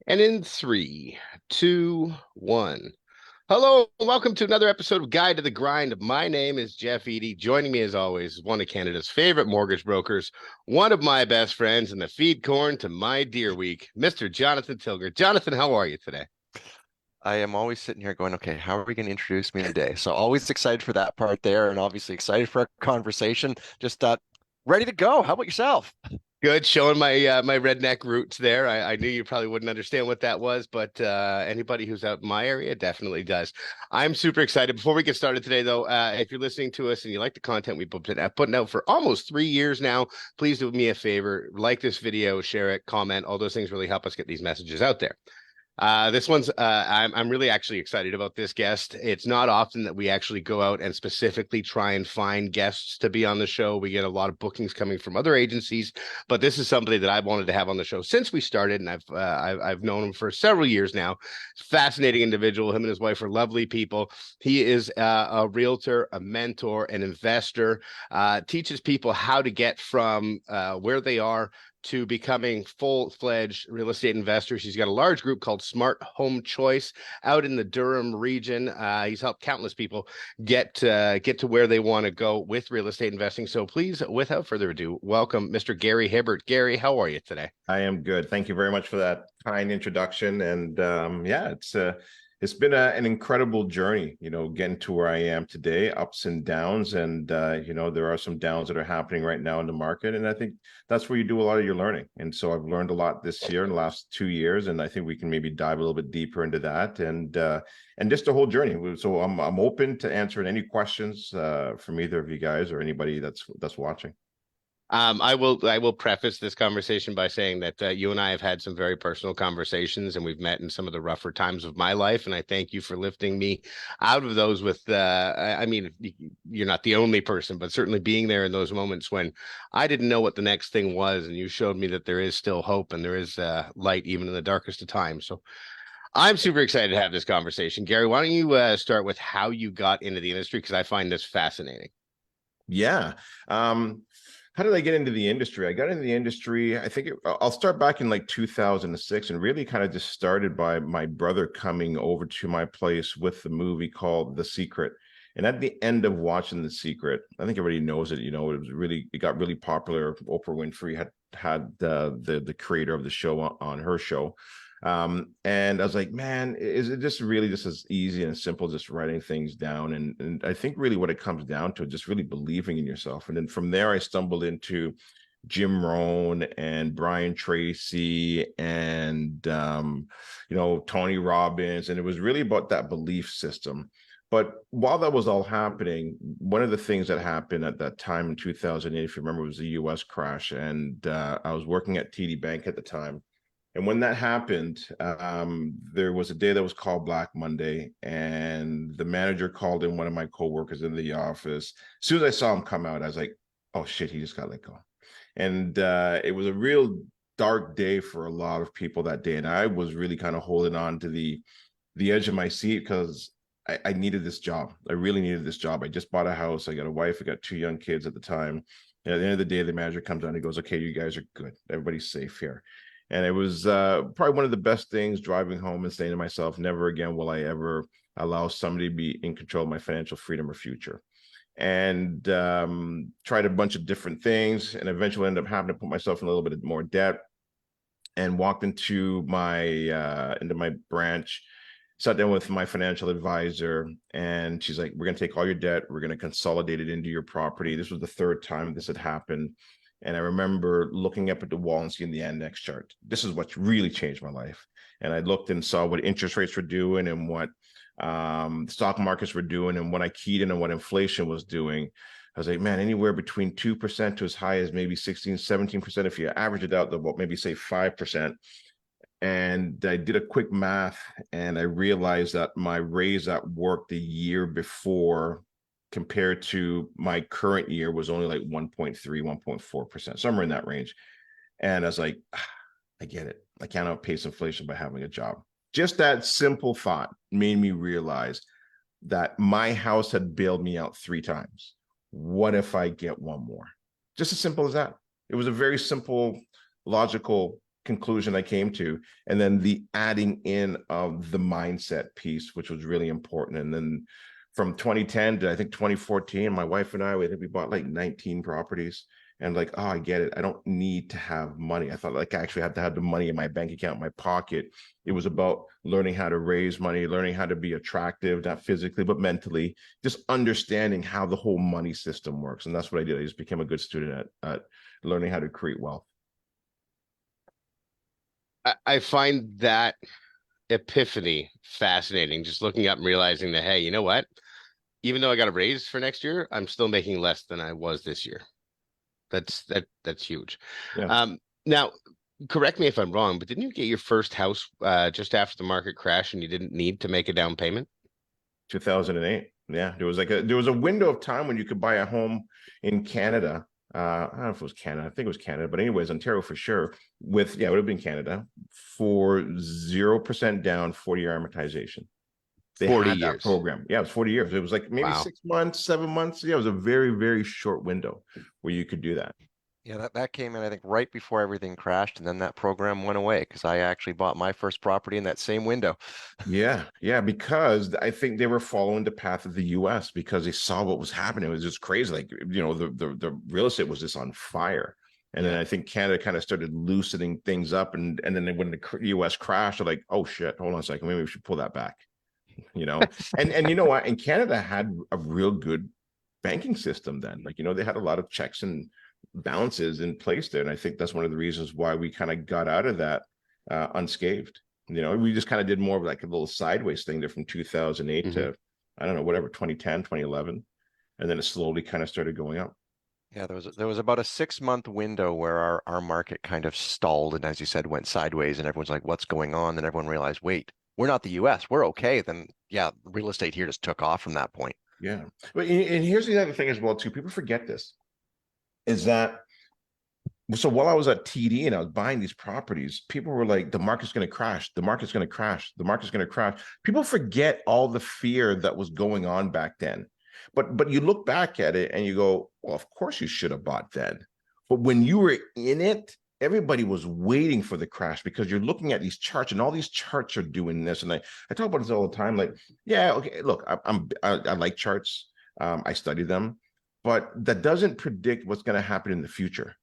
And in three, two, one. Hello, welcome to another episode of Guide to the Grind. My name is Jeff Eady. Joining me, as always, is one of Canada's favorite mortgage brokers, one of my best friends, and the feed corn to my deer week, Mr. Jonathan Tilger. Jonathan, how are you today? I am always sitting here going, okay, how are we going to introduce me today? So always excited for that part there, and obviously excited for our conversation. Just ready to go. How about yourself? Good, showing my redneck roots there. I knew you probably wouldn't understand what that was, but anybody who's out in my area definitely does. I'm super excited. Before we get started today, though, if you're listening to us and you like the content we've been putting out for almost 3 years now, please do me a favor, like this video, share it, comment. All those things really help us get these messages out there. This one's I'm really actually excited about this guest. It's not often that we actually go out and specifically try and find guests to be on the show. We get a lot of bookings coming from other agencies, but this is somebody that I've wanted to have on the show since we started, and I've known him for several years now. Fascinating individual. Him and his wife are lovely people. He is a realtor, a mentor, an investor. Teaches people how to get from where they are to becoming full-fledged real estate investors. He's got a large group called Smart Home Choice out in the Durham region. He's helped countless people get to where they want to go with real estate investing. So please, without further ado, welcome Mr. Gary Hibbert. Gary, how are you today? I am good. Thank you very much for that kind introduction. And yeah, it's been an incredible journey, getting to where I am today, ups and downs. And there are some downs that are happening right now in the market. And I think that's where you do a lot of your learning. And so I've learned a lot this year in the last 2 years. And I think we can maybe dive a little bit deeper into that and just the whole journey. So I'm open to answering any questions from either of you guys or anybody that's watching. I will preface this conversation by saying that you and I have had some very personal conversations, and we've met in some of the rougher times of my life. And I thank you for lifting me out of those. I mean, you're not the only person, but certainly being there in those moments when I didn't know what the next thing was, and you showed me that there is still hope and there is light even in the darkest of times. So I'm super excited to have this conversation. Gary, why don't you start with how you got into the industry? Because I find this fascinating. Yeah. How did I get into the industry? I got into the industry, I'll start back in like 2006, and really kind of just started by my brother coming over to my place with the movie called The Secret. And at the end of watching The Secret, I think everybody knows it, it got really popular. Oprah Winfrey had the creator of the show on her show. And I was like, man, is it just really just as easy and simple, just writing things down? And I think really what it comes down to, just really believing in yourself. And then from there, I stumbled into Jim Rohn and Brian Tracy and Tony Robbins. And it was really about that belief system. But while that was all happening, one of the things that happened at that time in 2008, if you remember, was the US crash. And I was working at TD Bank at the time. And when that happened, there was a day that was called Black Monday, and the manager called in one of my coworkers in the office. As soon as I saw him come out, I was like, "Oh shit, he just got let go." And it was a real dark day for a lot of people that day, and I was really kind of holding on to the edge of my seat because I needed this job. I really needed this job. I just bought a house. I got a wife. I got two young kids at the time. And at the end of the day, the manager comes on and he goes, "Okay, you guys are good. Everybody's safe here." And it was probably one of the best things, driving home and saying to myself, never again will I ever allow somebody to be in control of my financial freedom or future. And tried a bunch of different things, and eventually ended up having to put myself in a little bit more debt, and walked into my branch, sat down with my financial advisor, and she's like, "We're going to take all your debt. We're going to consolidate it into your property." This was the third time this had happened. And I remember looking up at the wall and seeing the index chart. This is what really changed my life. And I looked and saw what interest rates were doing and what stock markets were doing and what I keyed in and what inflation was doing. I was like, man, anywhere between 2% to as high as maybe 16, 17%. If you average it out to what, maybe say 5%. And I did a quick math and I realized that my raise at work the year before compared to my current year was only like 1.3, 1.4%, somewhere in that range. And I was like, I get it. I can't outpace inflation by having a job. Just that simple thought made me realize that my house had bailed me out 3 times. What if I get one more? Just as simple as that. It was a very simple, logical conclusion I came to, and then the adding in of the mindset piece, which was really important. And then from 2010 to I think 2014, my wife and I think we bought like 19 properties. And like, oh, I get it. I don't need to have money. I thought like I actually had to have the money in my bank account, in my pocket. It was about learning how to raise money, learning how to be attractive, not physically, but mentally, just understanding how the whole money system works. And that's what I did. I just became a good student at learning how to create wealth. I find that epiphany fascinating, just looking up and realizing that, hey, you know what? Even though I got a raise for next year, I'm still making less than I was this year. That's huge. Yeah. Now, correct me if I'm wrong, but didn't you get your first house just after the market crash and you didn't need to make a down payment? 2008. Yeah, there was a window of time when you could buy a home in Canada. I don't know if it was Canada. I think it was Canada, but anyways, Ontario for sure. It would have been Canada for 0% down, 40-year amortization. They 40 had years. that program. Yeah, it was 40 years. It was like maybe Wow. 6 months, 7 months. Yeah, it was a very, very short window where you could do that. Yeah, that came in, I think, right before everything crashed, and then that program went away because I actually bought my first property in that same window. Yeah, because I think they were following the path of the US because they saw what was happening. It was just crazy. Like, the real estate was just on fire. And then I think Canada kind of started loosening things up. And then when the US crashed, they're like, oh shit, hold on a second, maybe we should pull that back. And you know what? And Canada had a real good banking system then. Like, they had a lot of checks and balances in place there. And I think that's one of the reasons why we kind of got out of that unscathed. We just kind of did more of like a little sideways thing there from 2008 to, I don't know, whatever, 2010, 2011. And then it slowly kind of started going up. Yeah, there was about a 6-month window where our market kind of stalled and, as you said, went sideways, and everyone's like, what's going on? Then everyone realized, wait, we're not the US, we're okay. Then yeah, real estate here just took off from that point. Yeah. But and here's the other thing as well, too. People forget this, is that so while I was at TD and I was buying these properties, people were like, the market's going to crash. The market's going to crash. The market's going to crash. People forget all the fear that was going on back then. But you look back at it and you go, well, of course you should have bought then. But when you were in it, everybody was waiting for the crash because you're looking at these charts and all these charts are doing this. And I talk about this all the time. Like, yeah, okay, look, I like charts. I study them, but that doesn't predict what's going to happen in the future.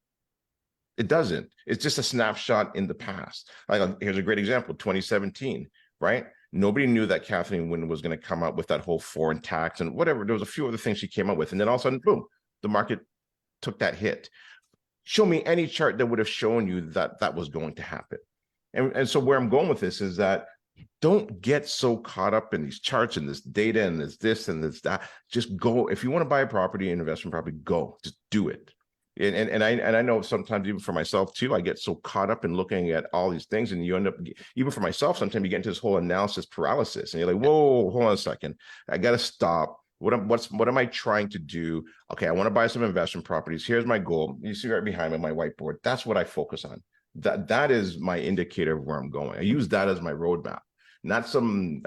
It doesn't. It's just a snapshot in the past. Like, here's a great example, 2017, right? Nobody knew that Kathleen Wynne was going to come out with that whole foreign tax and whatever. There was a few other things she came up with. And then all of a sudden, boom, the market took that hit. Show me any chart that would have shown you that that was going to happen. And so where I'm going with this is that don't get so caught up in these charts and this data and this and this that. Just go. If you want to buy a property, an investment property, go. Just do it. And I know sometimes even for myself too, I get so caught up in looking at all these things, and you end up, even for myself, sometimes you get into this whole analysis paralysis, and you're like, whoa, hold on a second, I got to stop. What am I trying to do? Okay, I want to buy some investment properties. Here's my goal. You see right behind me, my whiteboard. That's what I focus on. That is my indicator of where I'm going. I use that as my roadmap, not some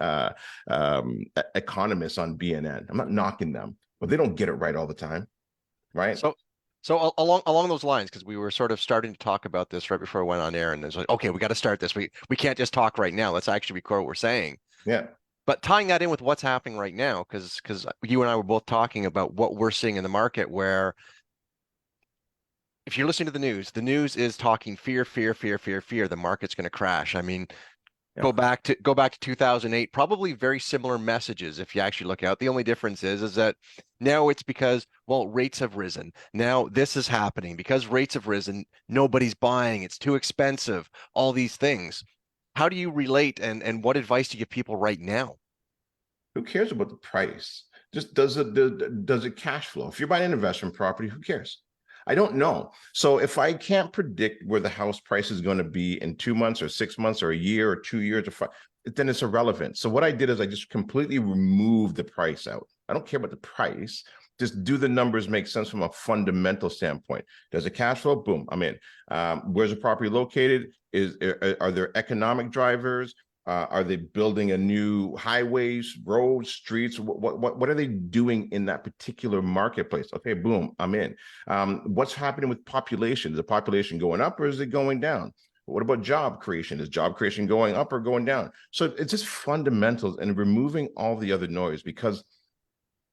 economists on BNN. I'm not knocking them, but they don't get it right all the time, right? So along those lines, because we were sort of starting to talk about this right before I went on air, and it's like, okay, we got to start this. We can't just talk right now. Let's actually record what we're saying. Yeah. But tying that in with what's happening right now, because you and I were both talking about what we're seeing in the market, where if you're listening to the news is talking fear, fear, fear, fear, fear. The market's going to crash. I mean, go back to 2008, probably very similar messages if you actually look out. The only difference is that now it's because, well, rates have risen. Now this is happening because rates have risen. Nobody's buying. It's too expensive. All these things. How do you relate, and what advice do you give people right now? Who cares about the price? Just does it cash flow? If you're buying an investment property, who cares? I don't know. So if I can't predict where the house price is going to be in 2 months or 6 months or a year or 2 years or 5, then it's irrelevant. So what I did is I just completely removed the price out. I don't care about the price. Just do the numbers make sense from a fundamental standpoint? Does it cash flow? Boom, I'm in. Where's the property located? Are there economic drivers? Are they building a new highways, roads, streets? What are they doing in that particular marketplace? Okay, boom, I'm in. What's happening with population? Is the population going up or is it going down? What about job creation? Is job creation going up or going down? So it's just fundamentals and removing all the other noise, because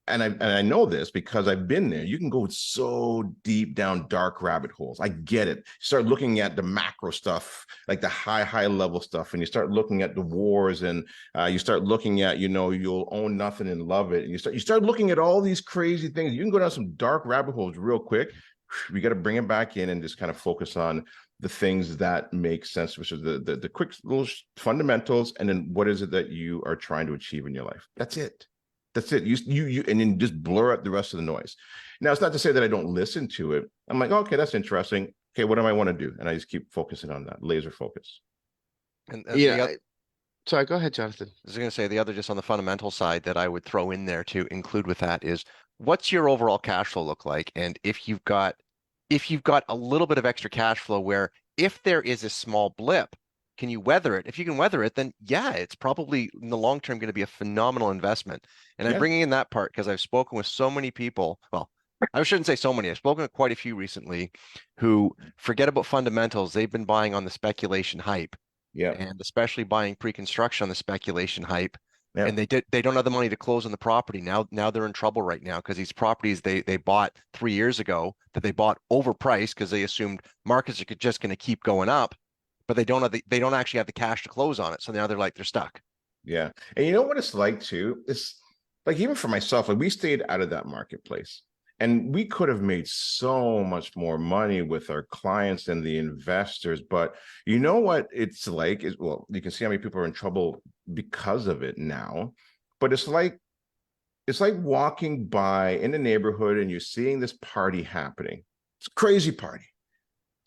and I know this because I've been there. You can go so deep down dark rabbit holes. I get it. Start looking at the macro stuff, like the high level stuff, and you start looking at the wars, and you start looking at, you know, you'll own nothing and love it, and you start looking at all these crazy things. You can go down some dark rabbit holes real quick. We got to bring it back in and just kind of focus on the things that make sense, which is the quick little fundamentals, and then what is it that you are trying to achieve in your life. That's it. That's it. You and then just blur out the rest of the noise. Now, it's not to say that I don't listen to it. I'm like, okay, that's interesting. Okay, what do I want to do? And I just keep focusing on that, laser focus. And Yeah. Sorry, go ahead, Jonathan. I was going to say the other, just on the fundamental side that I would throw in there to include with that is, what's your overall cash flow look like? And if you've got a little bit of extra cash flow, where if there is a small blip, can you weather it? If you can weather it, then yeah, it's probably in the long term going to be a phenomenal investment. And I'm bringing in that part because I've spoken with so many people. Well, I shouldn't say so many. I've spoken with quite a few recently who forget about fundamentals. They've been buying on the speculation hype. Yeah. And especially buying pre-construction on the speculation hype. Yeah. And they don't have the money to close on the property. Now they're in trouble right now because these properties they bought 3 years ago, that they bought overpriced because they assumed markets are just going to keep going up, but they don't actually have the cash to close on it. So now they're stuck. Yeah. And you know what it's like too? It's like, even for myself, like, we stayed out of that marketplace, and we could have made so much more money with our clients and the investors. But you know what it's like is, well, you can see how many people are in trouble because of it now. But it's like walking by in the neighborhood and you're seeing this party happening. It's a crazy party.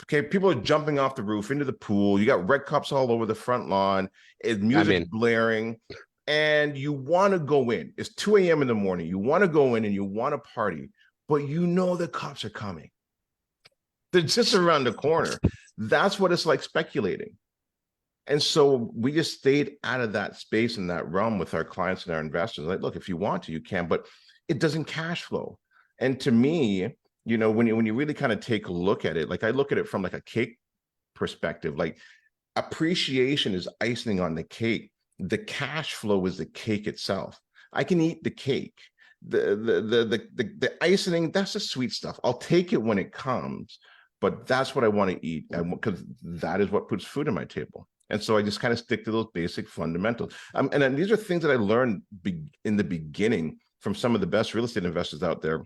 Okay, people are jumping off the roof into the pool. You got red cups all over the front lawn. Music blaring, and you want to go in. It's 2 a.m. in the morning. You want to go in and you want to party, but you know the cops are coming. They're just around the corner. That's what it's like speculating. And so we just stayed out of that space and that realm with our clients and our investors. Like, look, if you want to, you can, but it doesn't cash flow. And to me, you know, when you really kind of take a look at it, like, I look at it from like a cake perspective. Like, appreciation is icing on the cake. The cash flow is the cake itself. I can eat the cake. The icing, that's the sweet stuff. I'll take it when it comes, but that's what I want to eat, and because that is what puts food on my table. And so I just kind of stick to those basic fundamentals. And then these are things that I learned in the beginning from some of the best real estate investors out there.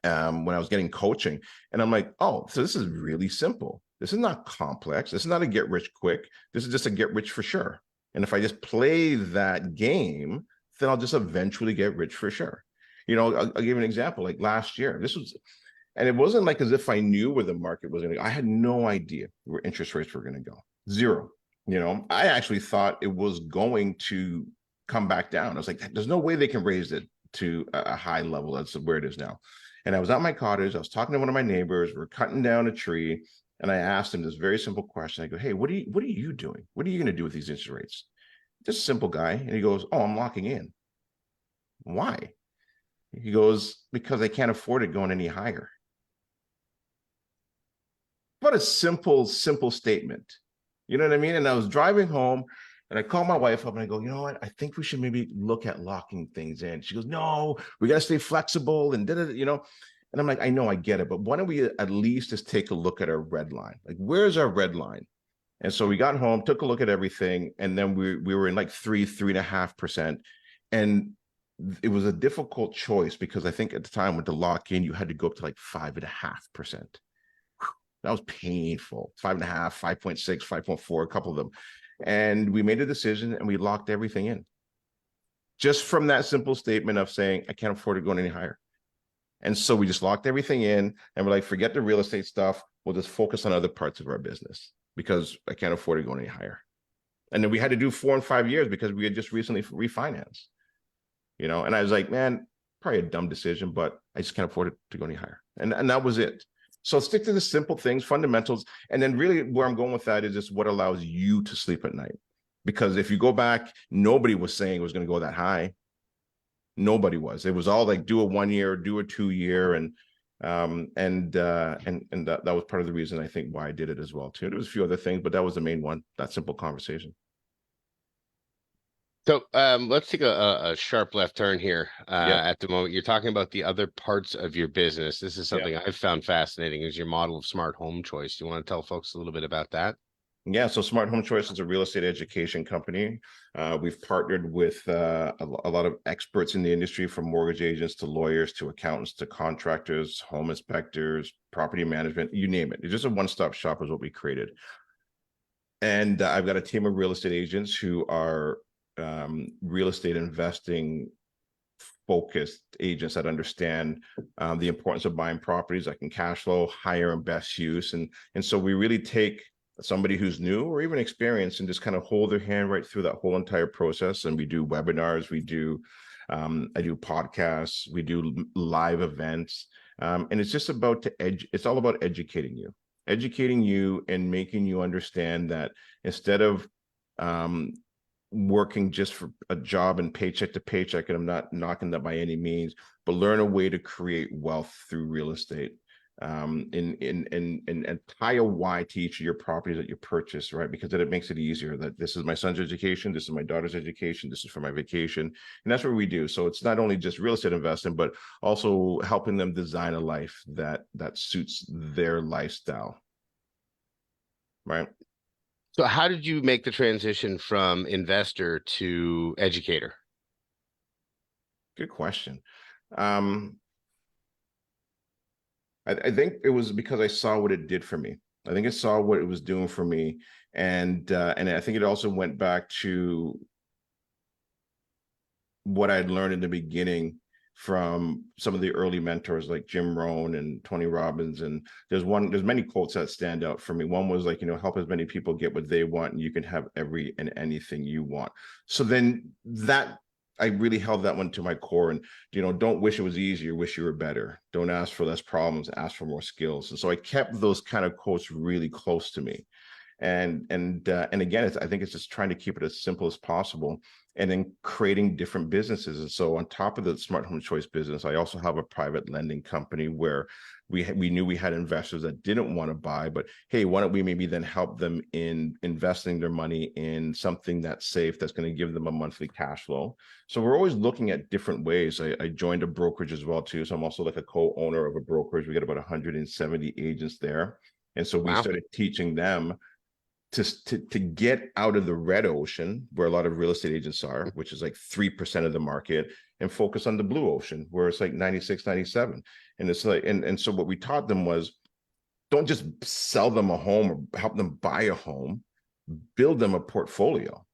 When I was getting coaching, and I'm like, oh, so this is really simple. This is not complex. This is not a get rich quick. This is just a get rich for sure. And if I just play that game, then I'll just eventually get rich for sure. You know, I'll give you an example. Like last year, and it wasn't like as if I knew where the market was going to go. I had no idea where interest rates were going to go. Zero. You know, I actually thought it was going to come back down. I was like, there's no way they can raise it to a high level. That's where it is now. And I was at my cottage. I was talking to one of my neighbors. We're cutting down a tree. And I asked him this very simple question. I go, hey, what are you doing? What are you going to do with these interest rates? Just a simple guy. And he goes, oh, I'm locking in. Why? He goes, because I can't afford it going any higher. What a simple statement. You know what I mean? And I was driving home, and I called my wife up and I go, you know what? I think we should maybe look at locking things in. She goes, no, we got to stay flexible and you know. And I'm like, I know, I get it, but why don't we at least just take a look at our red line? Like, where's our red line? And so we got home, took a look at everything, and then we were in like 3.5%. And it was a difficult choice because I think at the time with the lock in, you had to go up to like 5.5%. That was painful. 5.5, 5.6, 5.4, a couple of them. And we made a decision and we locked everything in. Just from that simple statement of saying, I can't afford it going any higher. And so we just locked everything in and we're like, forget the real estate stuff. We'll just focus on other parts of our business because I can't afford it going any higher. And then we had to do 4 and 5 years because we had just recently refinanced, you know, and I was like, man, probably a dumb decision, but I just can't afford it to go any higher. And that was it. So stick to the simple things, fundamentals. And then really where I'm going with that is just what allows you to sleep at night. Because if you go back, nobody was saying it was going to go that high. Nobody was. It was all like, do a 1 year, do a 2 year. And That was part of the reason I think why I did it as well too. There was a few other things, but that was the main one, that simple conversation. So let's take a sharp left turn here at the moment. You're talking about the other parts of your business. This is something I've found fascinating, is your model of smart home choice. Do you want to tell folks a little bit about that? Yeah, so Smart Home Choice is a real estate education company. We've partnered with a lot of experts in the industry, from mortgage agents to lawyers to accountants to contractors, home inspectors, property management, you name it. It's just a one-stop shop is what we created. And I've got a team of real estate agents who are real estate investing focused agents that understand the importance of buying properties that can cash flow, higher and best use. And so we really take somebody who's new or even experienced and just kind of hold their hand right through that whole entire process. And we do webinars, we do I do podcasts, we do live events, and it's just about it's all about educating you and making you understand that instead of working just for a job and paycheck to paycheck, and I'm not knocking that by any means, but learn a way to create wealth through real estate. And tie a why to each of your properties that you purchase, right? Because then it makes it easier that this is my son's education, this is my daughter's education, this is for my vacation. And that's what we do. So it's not only just real estate investing, but also helping them design a life that suits their lifestyle. Right. So how did you make the transition from investor to educator? Good question. I think it was because I saw what it did for me. I think I saw what it was doing for me. And I think it also went back to what I'd learned in the beginning from some of the early mentors like Jim Rohn and Tony Robbins. And there's many quotes that stand out for me. One was like, help as many people get what they want, and you can have every and anything you want. So then I really held that one to my core. And, don't wish it was easier, wish you were better. Don't ask for less problems, ask for more skills. And so I kept those kind of quotes really close to me. And again, I think it's just trying to keep it as simple as possible, and then creating different businesses. And so on top of the Smart Home Choice business, I also have a private lending company where we knew we had investors that didn't want to buy, but hey, why don't we maybe then help them in investing their money in something that's safe, that's going to give them a monthly cash flow. So we're always looking at different ways. I joined a brokerage as well too. So I'm also like a co-owner of a brokerage. We got about 170 agents there. And so we started teaching them to get out of the red ocean, where a lot of real estate agents are, which is like 3% of the market, and focus on the blue ocean, where it's like 96, 97. And it's like, and so what we taught them was, don't just sell them a home or help them buy a home, build them a portfolio.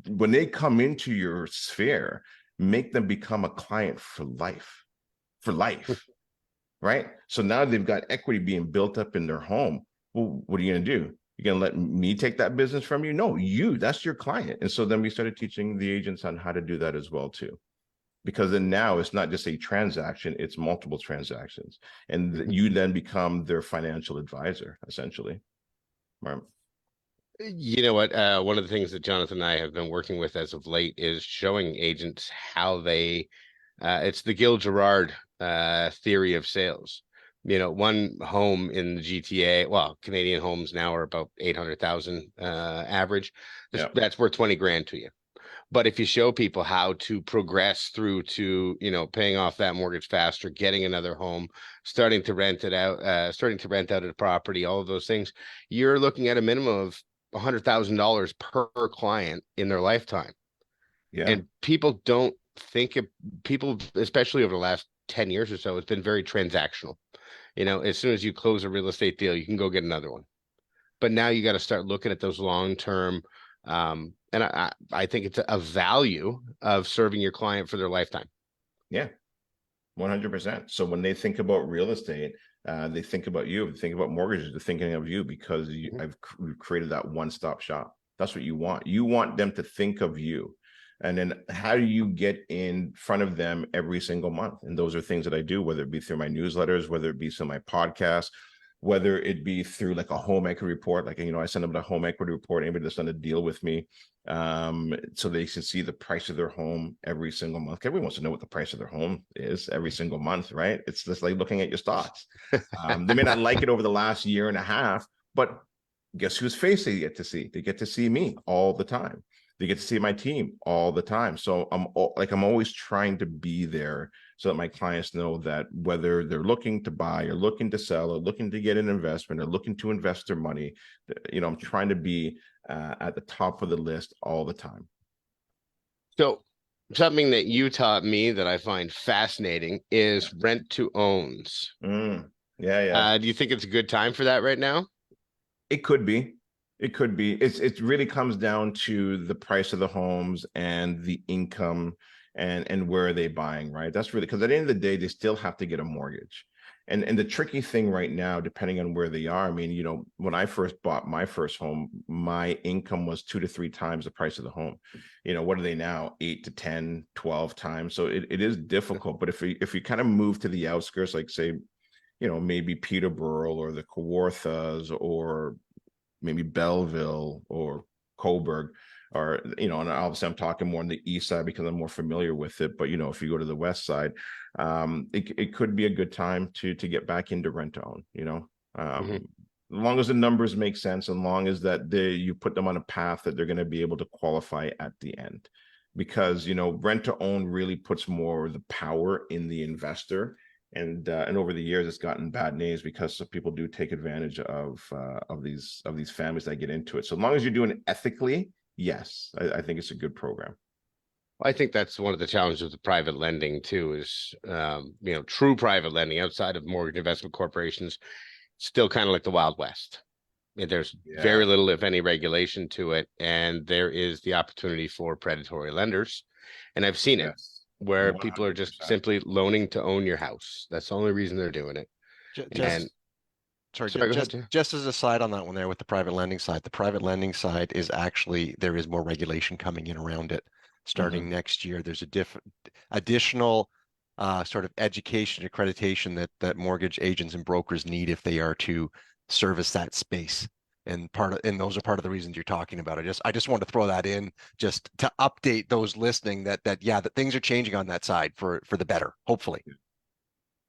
When they come into your sphere, make them become a client for life, right? So now they've got equity being built up in their home. Well, what are you going to do? You're going to let me take that business from you? No, that's your client. And so then we started teaching the agents on how to do that as well too. Because then now it's not just a transaction, it's multiple transactions. And you then become their financial advisor, essentially. Right. You know what? One of the things that Jonathan and I have been working with as of late is showing agents how it's the Gil Gerard theory of sales. One home in the GTA, well, Canadian homes now are about 800,000 average. That's worth 20 grand to you. But if you show people how to progress through to, paying off that mortgage faster, getting another home, starting to rent out a property, all of those things, you're looking at a minimum of $100,000 per client in their lifetime. Yeah. And people don't think people, especially over the last 10 years or so, it's been very transactional. As soon as you close a real estate deal, you can go get another one. But now you got to start looking at those long-term, and I think it's a value of serving your client for their lifetime. Yeah, 100%. So when they think about real estate, they think about you. They think about mortgages, they're thinking of you, because we've created that one-stop shop. That's what you want. You want them to think of you. And then how do you get in front of them every single month? And those are things that I do, whether it be through my newsletters, whether it be through my podcasts, whether it be through like a home equity report, like, I send them a home equity report, anybody that's done a deal with me, so they can see the price of their home every single month. Everyone wants to know what the price of their home is every single month, right? It's just like looking at your stocks. They may not like it over the last year and a half, but guess whose face they get to see? They get to see me all the time. They get to see my team all the time. So I'm always trying to be there so that my clients know that whether they're looking to buy or looking to sell or looking to get an investment or looking to invest their money, I'm trying to be at the top of the list all the time. So something that you taught me that I find fascinating is rent to owns. Yeah. Do you think it's a good time for that right now? It could be. It could be. It really comes down to the price of the homes and the income and where are they buying, right? That's really, because at the end of the day, they still have to get a mortgage. And the tricky thing right now, depending on where they are, I mean, when I first bought my first home, my income was 2 to 3 times the price of the home. What are they now? 8 to 10, 12 times. So it is difficult. But if we kind of move to the outskirts, like say, maybe Peterborough or the Kawarthas or maybe Belleville or Coburg, or and obviously I'm talking more on the east side because I'm more familiar with it. But if you go to the west side, it could be a good time to get back into rent to own. As long as the numbers make sense, as long as that you put them on a path that they're going to be able to qualify at the end, because rent to own really puts more of the power in the investor. And over the years, it's gotten bad names because people do take advantage of these families that get into it. So as long as you're doing it ethically, yes, I think it's a good program. I think that's one of the challenges with the private lending too, is true private lending outside of mortgage investment corporations, still kind of like the Wild West. There's very little, if any, regulation to it, and there is the opportunity for predatory lenders, and I've seen it. Where 100%. People are just simply loaning to own your house. That's the only reason they're doing it. Just as a side on that one there with the private lending side, the private lending side is actually, there is more regulation coming in around it starting next year. There's additional sort of education, accreditation that mortgage agents and brokers need if they are to service that space. And those are part of the reasons you're talking about. I just want to throw that in just to update those listening that things are changing on that side for the better, hopefully.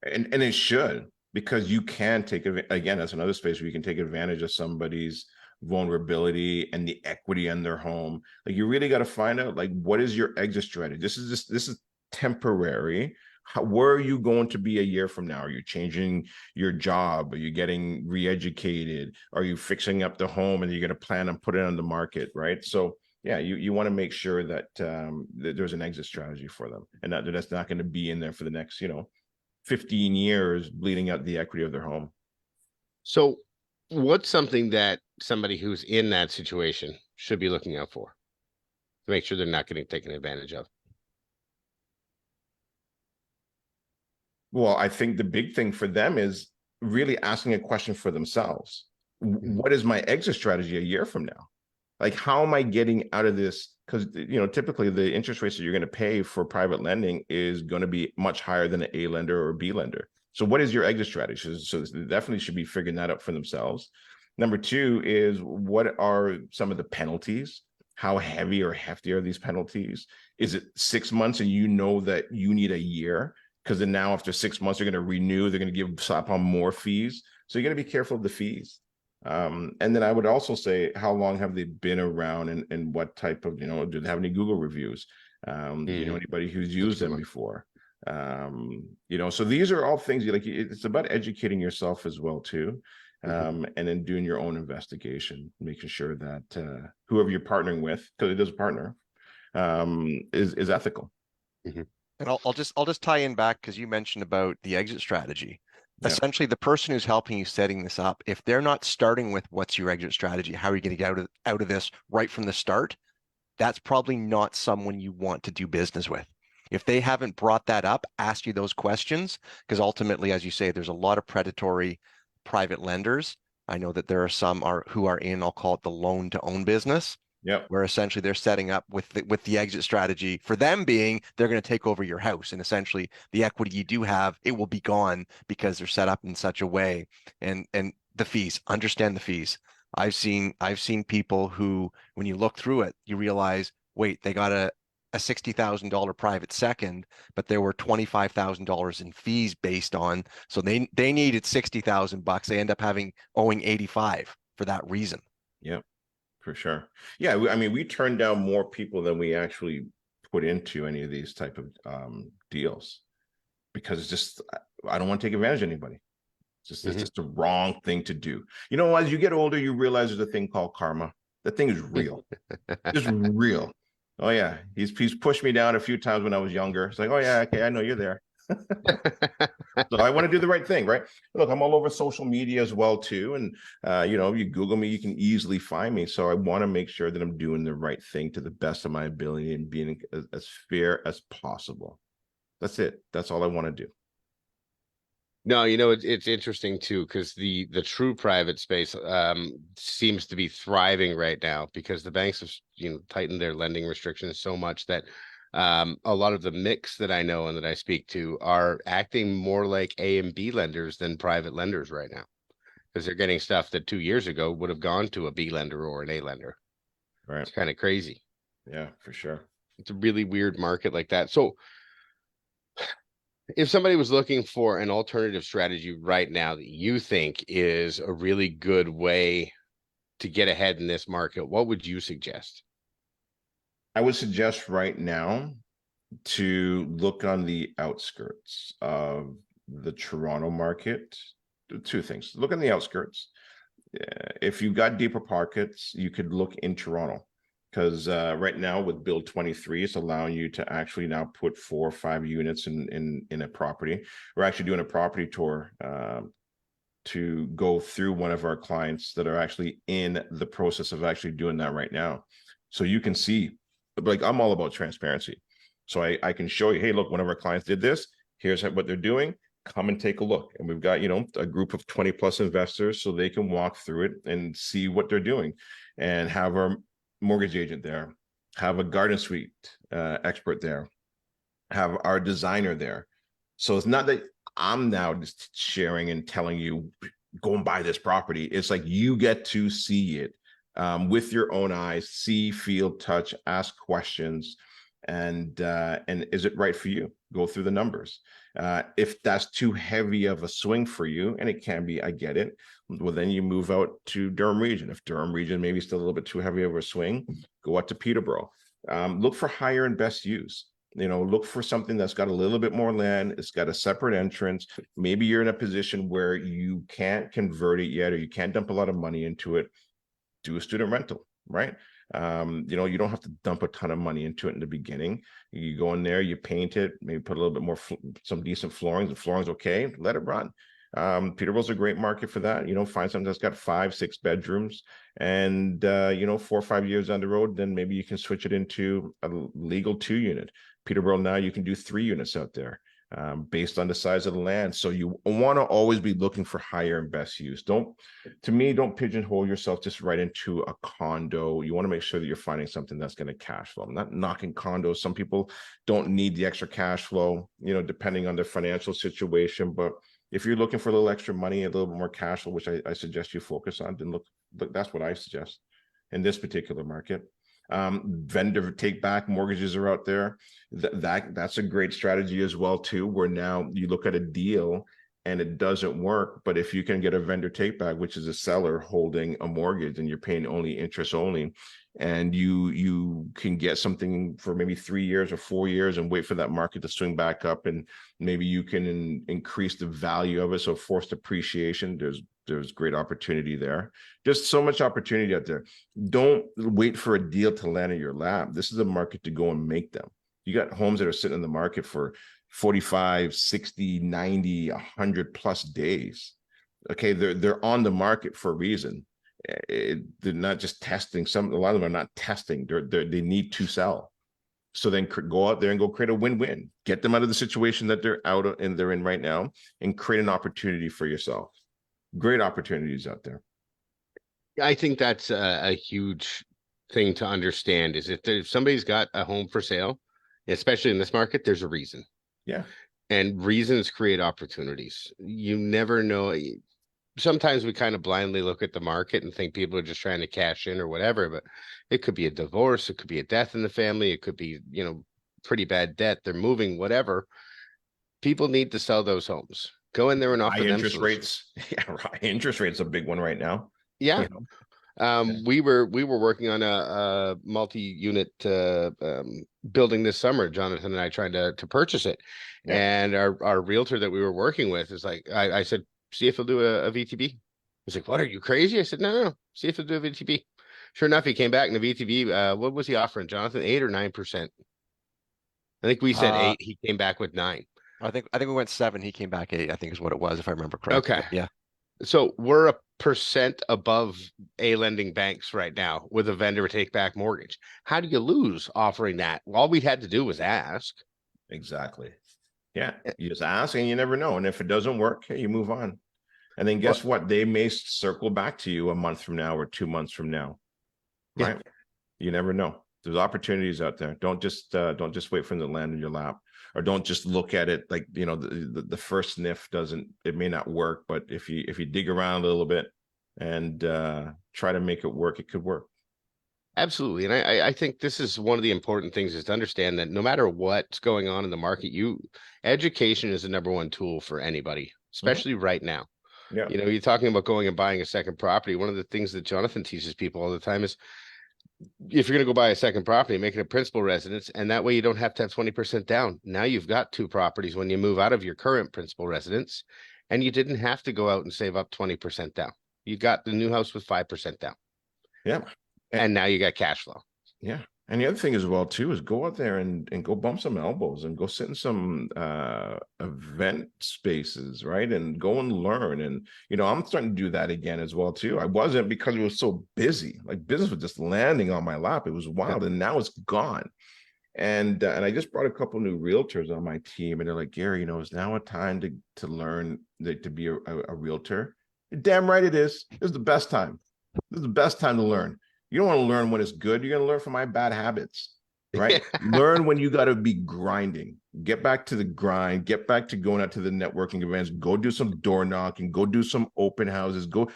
And it should, because you can again, that's another space where you can take advantage of somebody's vulnerability and the equity in their home. Like, you really got to find out, like, what is your exit strategy? This is temporary. Where are you going to be a year from now? Are you changing your job? Are you getting re-educated? Are you fixing up the home and you're going to plan on putting it on the market, right? So yeah, you want to make sure that, that there's an exit strategy for them, and that's not going to be in there for the next 15 years, bleeding out the equity of their home. So what's something that somebody who's in that situation should be looking out for to make sure they're not getting taken advantage of? Well, I think the big thing for them is really asking a question for themselves. What is my exit strategy a year from now? Like, how am I getting out of this? Because, typically the interest rates that you're going to pay for private lending is going to be much higher than an A lender or a B lender. So what is your exit strategy? So they definitely should be figuring that out for themselves. Number two is, what are some of the penalties? How heavy or hefty are these penalties? Is it 6 months and that you need a year? Because then now after 6 months, they're going to renew, they're going to slap on more fees. So you got to be careful of the fees. And then I would also say, how long have they been around, and what type of, do they have any Google reviews? Anybody who's used them before? So these are all things it's about educating yourself as well too. And then doing your own investigation, making sure that whoever you're partnering with, because it is a partner, is ethical. And I'll just tie in back, because you mentioned about the exit strategy. Yeah. Essentially, the person who's helping you setting this up, if they're not starting with what's your exit strategy, how are you going to get out of this right from the start, that's probably not someone you want to do business with. If they haven't brought that up, ask you those questions, because ultimately, as you say, there's a lot of predatory private lenders. I know that there are some who are in, I'll call it the loan to own business. Yep. where essentially they're setting up with the exit strategy for them being they're going to take over your house, and essentially the equity you do have, it will be gone because they're set up in such a way. And the fees, understand the fees. I've seen people who, when you look through it, you realize, wait, they got a $60,000 private second, but there were $25,000 in fees based on, so they needed $60,000. They end up owing 85 for that reason. Yep. For sure. Yeah, I mean, we turned down more people than we actually put into any of these type of deals, because it's just, I don't want to take advantage of anybody. It's just the wrong thing to do. You know, as you get older, you realize there's a thing called karma. That thing is real. It's real. Oh yeah, he's pushed me down a few times when I was younger. It's like, oh yeah, okay, I know you're there. So I want to do the right thing, right? Look, I'm all over social media as well too, and you Google me, you can easily find me. So I want to make sure that I'm doing the right thing to the best of my ability and being as fair as possible. That's it. That's all I want to do. No, it's interesting too, because the true private space seems to be thriving right now, because the banks have tightened their lending restrictions so much that a lot of the mix that I know and that I speak to are acting more like A and B lenders than private lenders right now, because they're getting stuff that 2 years ago would have gone to a B lender or an A lender. Right. It's kind of crazy. Yeah, for sure. It's a really weird market like that. So if somebody was looking for an alternative strategy right now that you think is a really good way to get ahead in this market, what would you suggest? I would suggest right now to look on the outskirts of the Toronto market. Two things. Look on the outskirts. If you've got deeper pockets, you could look in Toronto, because right now with Bill 23, it's allowing you to actually now put 4 or 5 units in a property. We're actually doing a property tour to go through one of our clients that are actually in the process of actually doing that right now. So you can see, like, I'm all about transparency. So I can show you, hey, look, one of our clients did this. Here's what they're doing. Come and take a look. And we've got, a group of 20 plus investors, so they can walk through it and see what they're doing, and have our mortgage agent there, have a garden suite expert there, have our designer there. So it's not that I'm now just sharing and telling you, go and buy this property. It's like you get to see it with your own eyes, see, feel, touch, ask questions. And is it right for you? Go through the numbers. If that's too heavy of a swing for you, and it can be, I get it. Well, then you move out to Durham region. If Durham region maybe still a little bit too heavy of a swing, go out to Peterborough. Look for higher and best use. Look for something that's got a little bit more land. It's got a separate entrance. Maybe you're in a position where you can't convert it yet, or you can't dump a lot of money into it. Do a student rental, right? You don't have to dump a ton of money into it in the beginning. You go in there, you paint it, maybe put a little bit more, some decent flooring. The flooring's okay, let it run. Peterborough's a great market for that. Find something that's got 5, 6 bedrooms, and 4 or 5 years down the road, then maybe you can switch it into a legal 2 unit. Peterborough, now you can do 3 units out there, based on the size of the land. So you want to always be looking for higher and best use. Don't pigeonhole yourself just right into a condo. You want to make sure that you're finding something that's going to cash flow. I'm not knocking condos. Some people don't need the extra cash flow, depending on their financial situation. But if you're looking for a little extra money, a little bit more cash flow, which I suggest you focus on, then look, that's what I suggest in this particular market. Vendor take back mortgages are out there. That's a great strategy as well too, where now you look at a deal and it doesn't work, but if you can get a vendor take back, which is a seller holding a mortgage and you're paying only interest only, and you can get something for maybe 3 years or 4 years and wait for that market to swing back up, and maybe you can increase the value of it. So forced appreciation, there's great opportunity there. Just so much opportunity out there. Don't wait for a deal to land in your lap. This is a market to go and make them. You got homes that are sitting in the market for 45, 60, 90, 100 plus days. Okay, they're on the market for a reason. They're not just testing. A lot of them are not testing. They need to sell. So then go out there and go create a win-win. Get them out of the situation that they're in right now, and create an opportunity for yourself. Great opportunities out there. I think that's a huge thing to understand is if somebody's got a home for sale, especially in this market, there's a reason. Yeah. And reasons create opportunities. You never know. Sometimes we kind of blindly look at the market and think people are just trying to cash in or whatever, but it could be a divorce, it could be a death in the family, it could be, pretty bad debt, they're moving, whatever. People need to sell those homes. Go in there and offer High them interest solutions. rates. Yeah, right. Interest rates a big one right now. Yeah. You know? Yeah. We were working on a multi-unit building this summer, Jonathan and I trying to purchase it. Yeah. And our realtor that we were working with is like, I said, see if he'll do a VTB. He's like, what, are you crazy? I said, no. See if he'll do a VTB. Sure enough, he came back in the VTB. What was he offering, Jonathan? 8 or 9%. I think we said 8. He came back with 9. I think we went 7. He came back 8, I think is what it was, if I remember correctly. Okay. Yeah. So we're a percent above A lending banks right now with a vendor take back mortgage. How do you lose offering that? All we had to do was ask. Exactly. Yeah. You just ask and you never know. And if it doesn't work, hey, you move on. And then guess what? They may circle back to you a month from now or 2 months from now. Right. Yeah. You never know. There's opportunities out there. Don't just wait for them to land in your lap, or don't just look at it like, the first sniff it may not work, but if you dig around a little bit and try to make it work, it could work. Absolutely. And I think this is one of the important things, is to understand that no matter what's going on in the market, education is the #1 tool for anybody, especially right now. Yeah. You're talking about going and buying a second property. One of the things that Jonathan teaches people all the time is, if you're going to go buy a second property, make it a principal residence, and that way you don't have to have 20% down. Now you've got 2 properties when you move out of your current principal residence, and you didn't have to go out and save up 20% down. You got the new house with 5% down. Yeah. And now you got cash flow. Yeah. And the other thing as well too is go out there and go bump some elbows and go sit in some event spaces, right? And go and learn. And I'm starting to do that again as well too. I wasn't, because it was so busy. Like, business was just landing on my lap. It was wild, and now it's gone. And I just brought a couple new realtors on my team, and they're like, Gary, is now a time to learn to be a realtor? You're damn right it is. This is the best time. This is the best time to learn. You don't want to learn when it's good. You're going to learn from my bad habits, right? Learn when you got to be grinding. Get back to the grind. Get back to going out to the networking events. Go do some door knocking. Go do some open houses. Go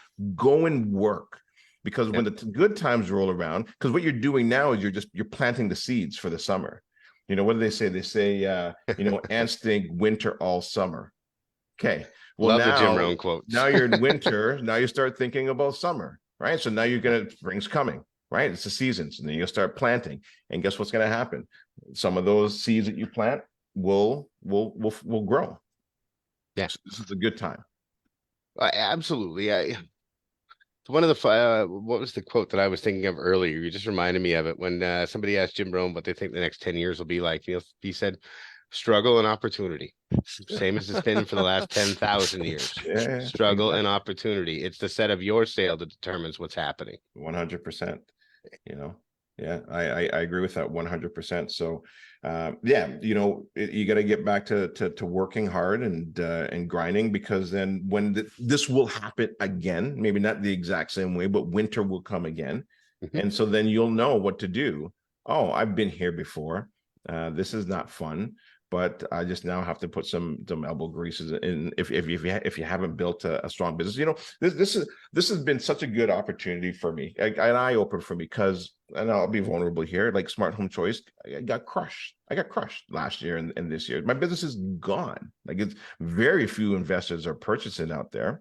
and work. Because when the good times roll around, because what you're doing now is you're planting the seeds for the summer. What do they say? They say, ants think winter all summer. Okay. Well, Love the Jim Rohn quotes. Now you're in winter. Now you start thinking about summer. Right. So now spring's coming, right? It's the seasons, and then you'll start planting. And guess what's going to happen? Some of those seeds that you plant will grow. Yeah. So this is a good time. Absolutely. One of the what was the quote that I was thinking of earlier? You just reminded me of it when somebody asked Jim Rohn what they think the next 10 years will be like. He said, struggle and opportunity. Same as it's been for the last 10,000 years. Yeah, struggle and opportunity. It's the set of your sail that determines what's happening. 100%. Yeah, I agree with that 100%. So, you got to get back to working hard and grinding, because then when this will happen again, maybe not the exact same way, but winter will come again. Mm-hmm. And so then you'll know what to do. Oh, I've been here before. This is not fun, but I just now have to put some elbow greases in. If you haven't built a strong business, this has been such a good opportunity for me, an eye opener for me, because, and I'll be vulnerable here, like Smart Home Choice, I got crushed last year and this year. My business is gone. Like, it's very few investors are purchasing out there,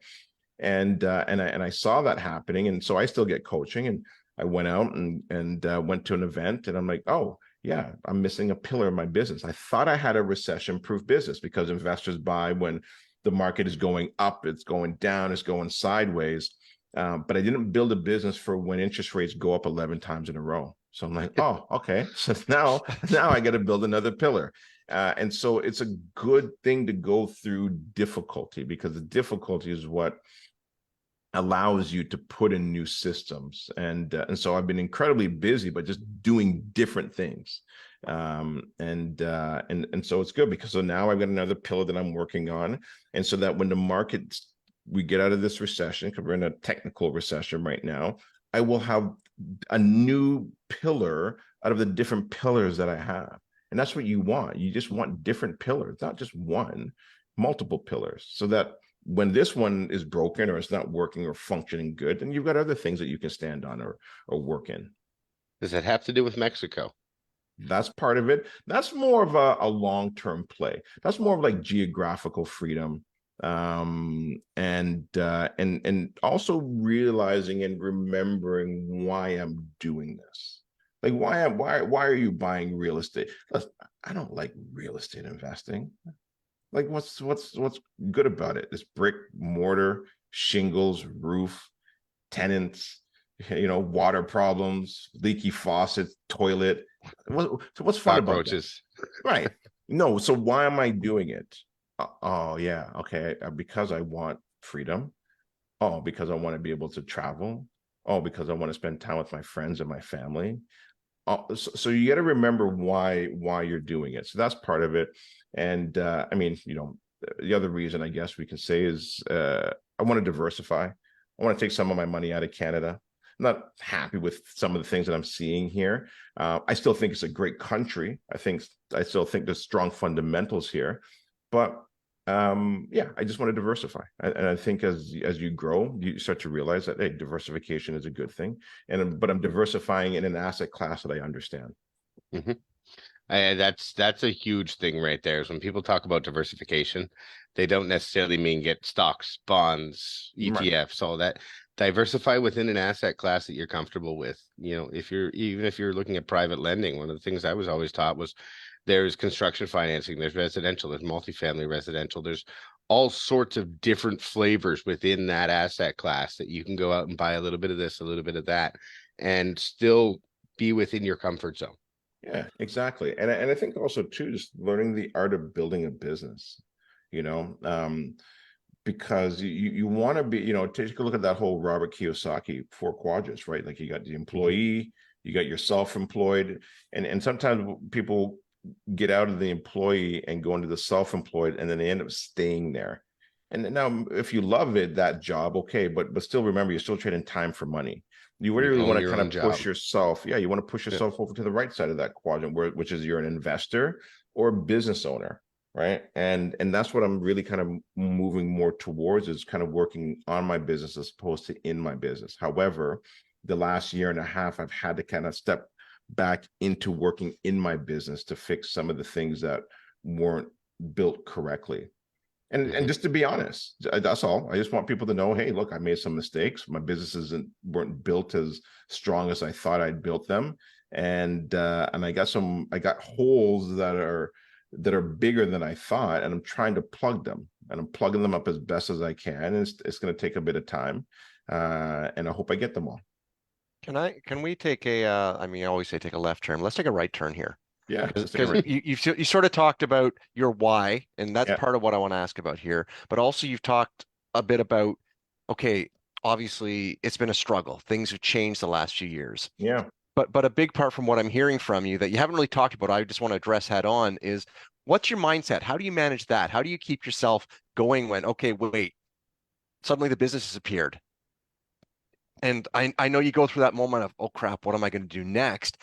and I saw that happening, and so I still get coaching, and I went out and went to an event, and I'm like, oh. Yeah, I'm missing a pillar of my business. I thought I had a recession-proof business, because investors buy when the market is going up, it's going down, it's going sideways. But I didn't build a business for when interest rates go up 11 times in a row. So I'm like, oh, okay. So now I got to build another pillar. And so it's a good thing to go through difficulty, because the difficulty is what allows you to put in new systems. And so I've been incredibly busy, but just doing different things. And so it's good, because so now I've got another pillar that I'm working on. And so that when the market, we get out of this recession, because we're in a technical recession right now, I will have a new pillar out of the different pillars that I have. And that's what you want. You just want different pillars, not just one, multiple pillars, so that when this one is broken or it's not working or functioning good, then you've got other things that you can stand on or work in. Does that have to do with Mexico? That's part of it. That's more of a long-term play. That's more of like geographical freedom, and also realizing and remembering why I'm doing this. Like why are you buying real estate? I don't like real estate investing. Like what's good about it? It's brick, mortar, shingles, roof, tenants, water problems, leaky faucets, toilet. So what's fun about that? Cockroaches. Right. No, so why am I doing it? Oh yeah, okay. Because I want freedom. Oh, because I want to be able to travel. Oh, because I want to spend time with my friends and my family. So you got to remember why you're doing it. So that's part of it. And I mean, the other reason I guess we can say is I want to diversify. I want to take some of my money out of Canada. I'm not happy with some of the things that I'm seeing here. I still think it's a great country. I still think there's strong fundamentals here, but yeah, I just want to diversify. And I think as you grow, you start to realize that, hey, diversification is a good thing. But I'm diversifying in an asset class that I understand. Mm-hmm. That's a huge thing right there. Is when people talk about diversification, they don't necessarily mean get stocks, bonds, ETFs, all that. Diversify within an asset class that you're comfortable with. Even if you're looking at private lending, one of the things I was always taught was there's construction financing, there's residential, there's multifamily residential, there's all sorts of different flavors within that asset class that you can go out and buy a little bit of this, a little bit of that, and still be within your comfort zone. Yeah, exactly. And I think also too, just learning the art of building a business, because you want to be, take a look at that whole Robert Kiyosaki 4 quadrants, right? Like you got the employee, you got your self-employed, and sometimes people get out of the employee and go into the self-employed, and then they end up staying there. And now if you love it, that job, okay, but still remember, you're still trading time for money. You really want to kind of push yourself. Yeah, you want to push yourself over to the right side of that quadrant, which is you're an investor or a business owner, right? And that's what I'm really kind of moving more towards, is kind of working on my business as opposed to in my business. However, the last year and a half, I've had to kind of step back into working in my business to fix some of the things that weren't built correctly. And just to be honest, that's all. I just want people to know, hey, look, I made some mistakes. My businesses weren't built as strong as I thought I'd built them. And I got holes that are bigger than I thought, and I'm trying to plug them, and I'm plugging them up as best as I can. And it's going to take a bit of time. And I hope I get them all. Can we take I always say take a left turn. Let's take a right turn here. Yeah, because you sort of talked about your why, and that's part of what I want to ask about here. But also you've talked a bit about, okay, obviously it's been a struggle. Things have changed the last few years. Yeah. But a big part from what I'm hearing from you that you haven't really talked about, I just want to address head on, is what's your mindset? How do you manage that? How do you keep yourself going when, okay, wait, suddenly the business has appeared? And I know you go through that moment of, oh crap, what am I going to do next?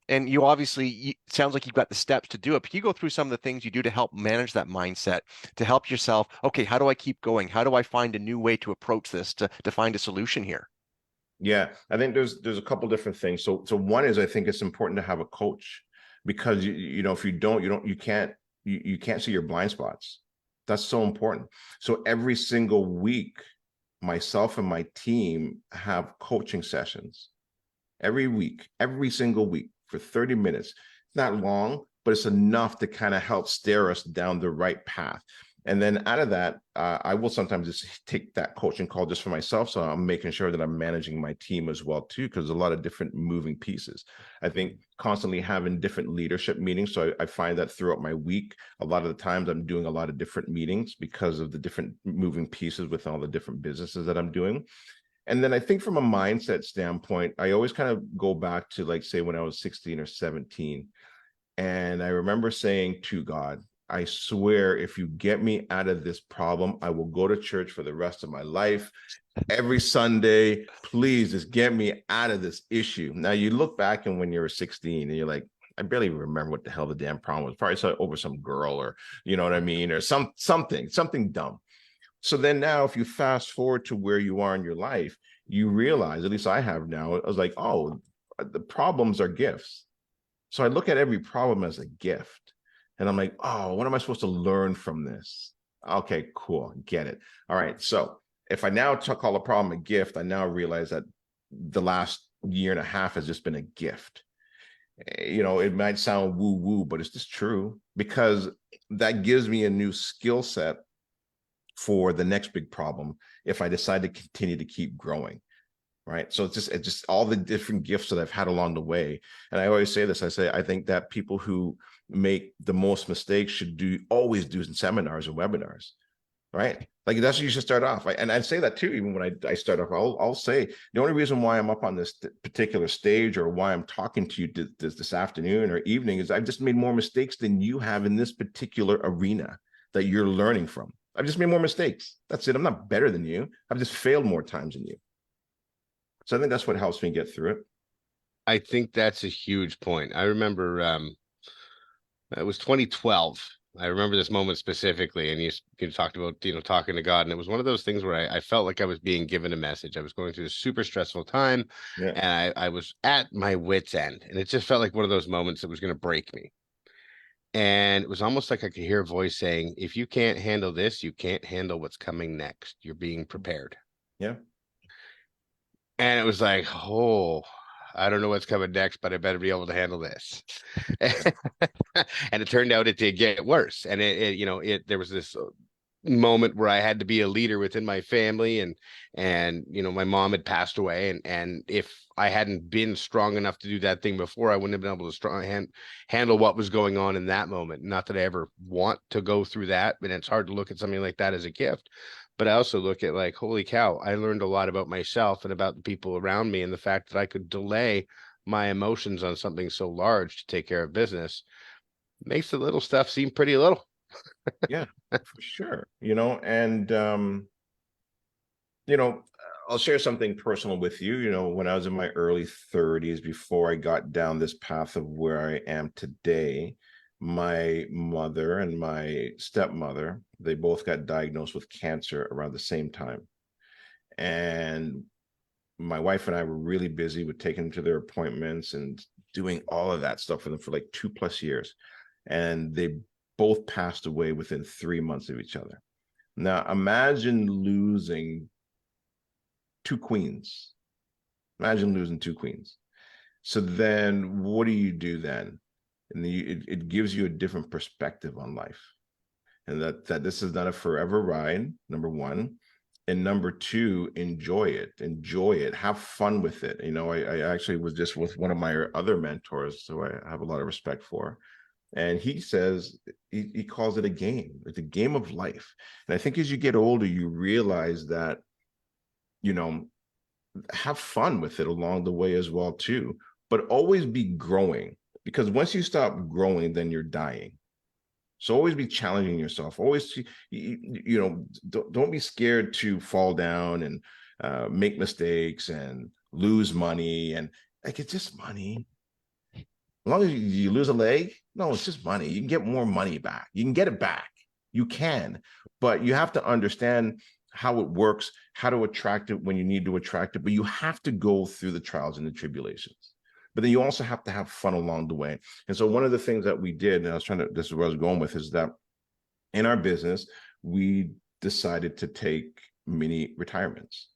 And you obviously, sounds like you've got the steps to do it, but you go through some of the things you do to help manage that mindset, to help yourself, okay, how do I keep going? How do I find a new way to approach this, to find a solution here? Yeah, I think there's a couple different things. So one is, I think it's important to have a coach, because if you don't, you can't see your blind spots. That's so important. So every single week, myself and my team have coaching sessions every week, every single week, for 30 minutes. It's not long, but it's enough to kind of help steer us down the right path. And then out of that, I will sometimes just take that coaching call just for myself. So I'm making sure that I'm managing my team as well, too, because there's a lot of different moving pieces. I think constantly having different leadership meetings. So I find that throughout my week, a lot of the times I'm doing a lot of different meetings because of the different moving pieces with all the different businesses that I'm doing. And then I think from a mindset standpoint, I always kind of go back to, like, say, when I was 16 or 17. And I remember saying to God, I swear, if you get me out of this problem, I will go to church for the rest of my life. Every Sunday, please just get me out of this issue. Now you look back and when you were 16 and you're like, I barely remember what the hell the damn problem was. Probably over some girl, or you know what I mean, or something dumb. So then now if you fast forward to where you are in your life, you realize, at least I have now, I was like, oh, the problems are gifts. So I look at every problem as a gift. And I'm like, oh, what am I supposed to learn from this? Okay, cool. Get it. All right. So if I now call a problem a gift, I now realize that the last year and a half has just been a gift. You know, it might sound woo-woo, but it's just true, because that gives me a new skill set for the next big problem if I decide to continue to keep growing. Right. So it's just all the different gifts that I've had along the way. And I always say this, I think that people who make the most mistakes should always do seminars or webinars. Right. Like that's what you should start off. And I say that too, even when I start off, I'll say the only reason why I'm up on this particular stage, or why I'm talking to you this afternoon or evening, is I've just made more mistakes than you have in this particular arena that you're learning from. I've just made more mistakes. That's it. I'm not better than you. I've just failed more times than you. So I think that's what helps me get through it. I think that's a huge point. I remember it was 2012. I remember this moment specifically, and you talked about, talking to God, and it was one of those things where I felt like I was being given a message. I was going through a super stressful time, and I was at my wit's end, and it just felt like one of those moments that was going to break me. And it was almost like I could hear a voice saying, if you can't handle this, you can't handle what's coming next. You're being prepared. Yeah. And it was like, oh, I don't know what's coming next, but I better be able to handle this. And it turned out it did get worse. And there was this moment where I had to be a leader within my family, and my mom had passed away, and if I hadn't been strong enough to do that thing before, I wouldn't have been able to handle what was going on in that moment. Not that I ever want to go through that, but it's hard to look at something like that as a gift. But I also look at like, holy cow, I learned a lot about myself and about the people around me, and the fact that I could delay my emotions on something so large to take care of business makes the little stuff seem pretty little. Yeah, for sure. And I'll share something personal with you. When I was in my early 30s, before I got down this path of where I am today, my mother and my stepmother, they both got diagnosed with cancer around the same time. And my wife and I were really busy with taking them to their appointments and doing all of that stuff for them for like 2+ years. And they both passed away within 3 months of each other. Now, imagine losing two queens. Imagine losing two queens. So then what do you do then? And it gives you a different perspective on life. And that this is not a forever ride, number one. And number two, enjoy it, have fun with it. I actually was just with one of my other mentors, who I have a lot of respect for. And he says, he calls it a game. It's a game of life. And I think as you get older, you realize that, have fun with it along the way as well, too. But always be growing, because once you stop growing, then you're dying. So always be challenging yourself. Always, don't be scared to fall down and make mistakes and lose money. And like, it's just money. As long as you lose a leg, no, it's just money. You can get more money back. You can get it back. You can, but you have to understand how it works, how to attract it when you need to attract it. But you have to go through the trials and the tribulations. But then you also have to have fun along the way. And so one of the things that we did, and this is where I was going with, is that in our business, we decided to take mini retirements.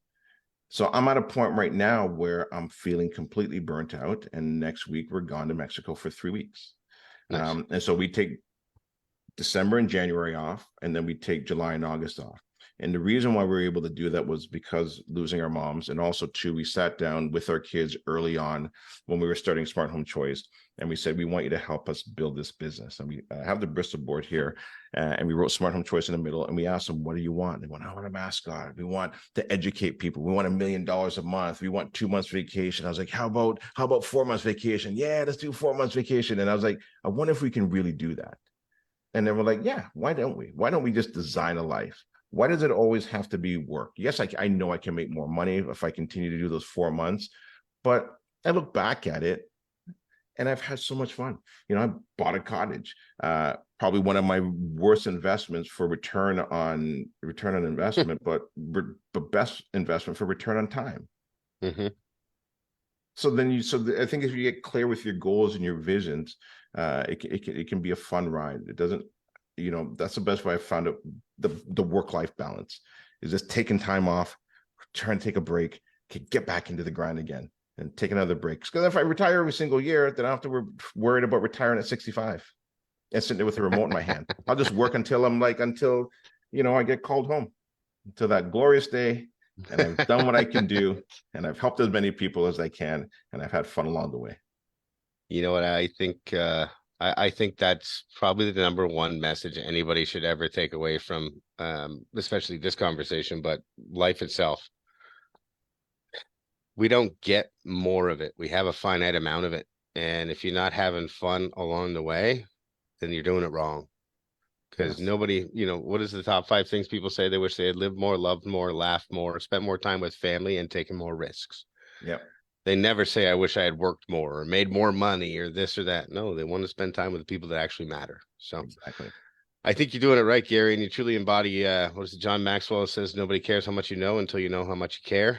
So I'm at a point right now where I'm feeling completely burnt out. And next week, we're gone to Mexico for 3 weeks. Nice. And so we take December and January off, and then we take July and August off. And the reason why we were able to do that was because losing our moms. And also, too, we sat down with our kids early on when we were starting Smart Home Choice. And we said, we want you to help us build this business. And we have the Bristol board here. And we wrote Smart Home Choice in the middle. And we asked them, what do you want? They went, I want a mascot. We want to educate people. We want $1 million a month. We want 2 months vacation. I was like, how about 4 months vacation? Yeah, let's do 4 months vacation. And I was like, I wonder if we can really do that. And then we're like, yeah, why don't we? Why don't we just design a life? Why does it always have to be work? Yes, I know I can make more money if I continue to do those 4 months, but I look back at it and I've had so much fun. You know, I bought a cottage. Probably one of my worst investments for return on investment, but best investment for return on time. Mm-hmm. I think if you get clear with your goals and your visions, it can be a fun ride. It doesn't, you know, that's the best way I've found it. The work-life balance is just taking time off, trying to take a break, get back into the grind again, and take another break. Because if I retire every single year, then I don't have to worried about retiring at 65 and sitting there with a remote in my hand. I'll just work until I get called home, until that glorious day. And I've done what I can do, and I've helped as many people as I can, and I've had fun along the way. You know what? I think I think that's probably the number one message anybody should ever take away from, especially this conversation, but life itself. We don't get more of it. We have a finite amount of it. And if you're not having fun along the way, then you're doing it wrong. Because nobody, you know, what is the top 5 things people say they wish they had lived more, loved more, laughed more, spent more time with family, and taken more risks? Yep. They never say, I wish I had worked more or made more money or this or that. No, they want to spend time with the people that actually matter. So exactly. I think you're doing it right, Gary, and you truly embody, what is it? John Maxwell says, nobody cares how much you know until you know how much you care.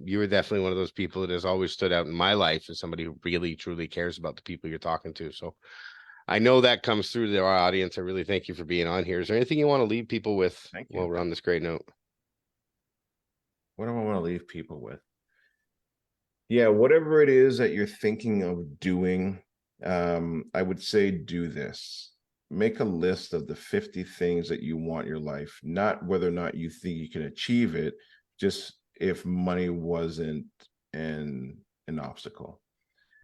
You were definitely one of those people that has always stood out in my life as somebody who really, truly cares about the people you're talking to. So I know that comes through to our audience. I really thank you for being on here. Is there anything you want to leave people with while we're on this great note? What do I want to leave people with? Yeah, whatever it is that you're thinking of doing, I would say do this. Make a list of the 50 things that you want in your life, not whether or not you think you can achieve it, just if money wasn't an obstacle.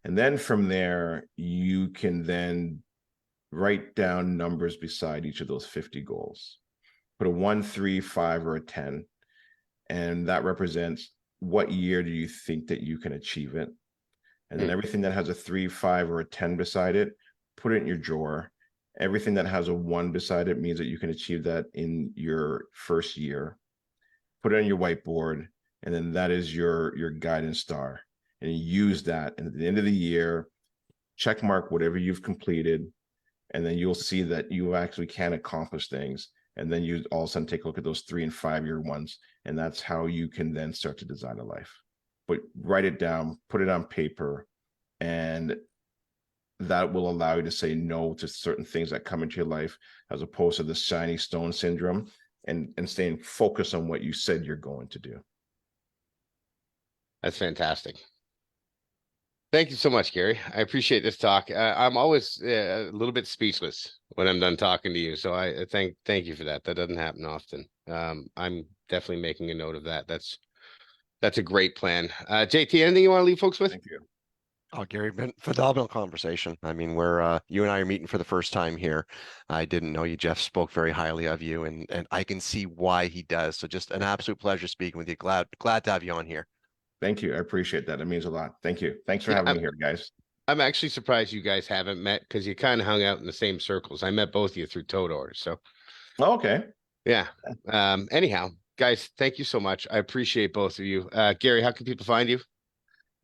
And then from there, you can then write down numbers beside each of those 50 goals. Put a 1, 3, 5, or a 10. And that represents what year do you think that you can achieve it. And then everything that has a 3, 5, or a 10 beside it, put it in your drawer. Everything that has a 1 beside it means that you can achieve that in your first year. Put it on your whiteboard, and then that is your guidance star. And you use that, and at the end of the year, check mark whatever you've completed, and then you'll see that you actually can accomplish things. And then you all of a sudden take a look at those 3 and 5 year ones, and that's how you can then start to design a life. But write it down, put it on paper, and that will allow you to say no to certain things that come into your life, as opposed to the shiny stone syndrome, and staying focused on what you said you're going to do. That's fantastic. Thank you so much, Gary. I appreciate this talk. I'm always a little bit speechless when I'm done talking to you. So I thank you for that. That doesn't happen often. I'm definitely making a note of that. That's a great plan. JT, anything you want to leave folks with? Thank you. Oh, Gary, been phenomenal conversation. I mean, you and I are meeting for the first time here. I didn't know you. Jeff spoke very highly of you, and I can see why he does. So just an absolute pleasure speaking with you. Glad to have you on here. Thank you. I appreciate that. It means a lot. Thank you. Thanks for having me here, guys. I'm actually surprised you guys haven't met, because you kind of hung out in the same circles. I met both of you through Todor. So, okay. Yeah. Anyhow, guys, thank you so much. I appreciate both of you. Gary, how can people find you?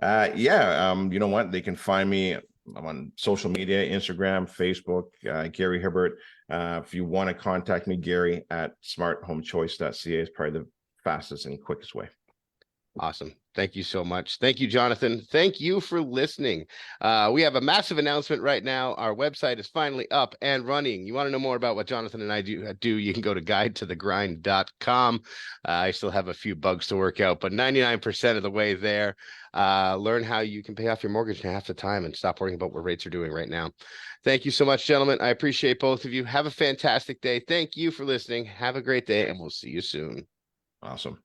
You know what? They can find me. I'm on social media, Instagram, Facebook, Gary Hibbert. If you want to contact me, Gary at smarthomechoice.ca is probably the fastest and quickest way. Awesome. Thank you so much. Thank you, Jonathan. Thank you for listening. We have a massive announcement right now. Our website is finally up and running. You want to know more about what Jonathan and I do, you can go to guidetothegrind.com. I still have a few bugs to work out, but 99% of the way there. Learn how you can pay off your mortgage in half the time and stop worrying about what rates are doing right now. Thank you so much, gentlemen. I appreciate both of you. Have a fantastic day. Thank you for listening. Have a great day, and we'll see you soon. Awesome.